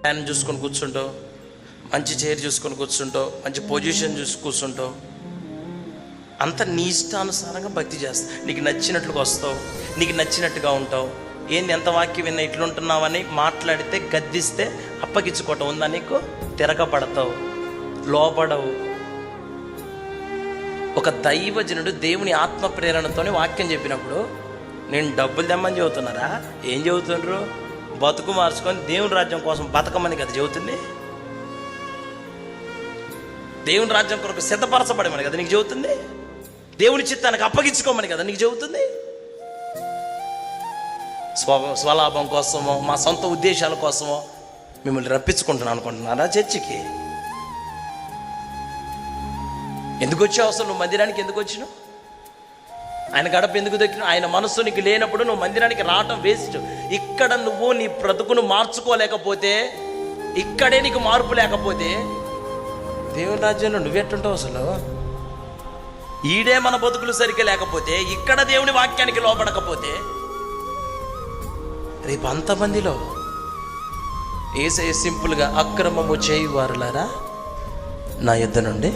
Fan చూసుకొని కూర్చుంటావు, మంచి చైర్ చూసుకొని కూర్చుంటావు, మంచి పొజిషన్ చూసి కూర్చుంటావు. అంత నీ ఇష్టానుసారంగా భక్తి చేస్తావు. నీకు నచ్చినట్లుగా వస్తావు, నీకు నచ్చినట్టుగా ఉంటావు. ఏంది ఎంత వాక్యం విన్నా ఇట్లుంటున్నావని మాట్లాడితే గద్దిస్తే అప్పగించుకోవటం ఉందా నీకు? తిరగబడతావు, లోబడవు. ఒక దైవజనుడు దేవుని ఆత్మ ప్రేరణతోనే వాక్యం చెప్పినప్పుడు నేను డబ్బులు తెమ్మని చెబుతున్నారా? ఏం చెబుతుండ్రు? బతుకు మార్చుకొని దేవుని రాజ్యం కోసం బతకమని కదా చెబుతుంది. దేవుని రాజ్యం కొరకు సిద్ధపరచబడమని కదా నీకు చెబుతుంది. దేవుని చిత్తానికి అప్పగించుకోమని కదా నీకు చెబుతుంది. స్వలాభం కోసమో మా సొంత ఉద్దేశాల కోసమో మిమ్మల్ని రప్పించుకుంటున్నాను అనుకుంటున్నారా చర్చికి? ఎందుకు వచ్చావు అసలు? నువ్వు మందిరానికి ఎందుకు వచ్చినావు? ఆయన గడప ఎందుకు దొక్కినావు? ఆయన మనస్సు నీకు లేనప్పుడు నువ్వు మందిరానికి రావటం వేస్ట్. ఇక్కడ నువ్వు నీ బ్రతుకును మార్చుకోలేకపోతే, ఇక్కడే నీకు మార్పు లేకపోతే దేవుని రాజ్యంలో నువ్వెట్టుంటావు అసలు? ఈడే మన బతుకులు సరిగ్గా లేకపోతే, ఇక్కడ దేవుని వాక్యానికి లోపడకపోతే, రేపు అంతమందిలో యేసయ్య సింపుల్గా అక్రమము చేయువారులారా నా యుద్ధ నుండి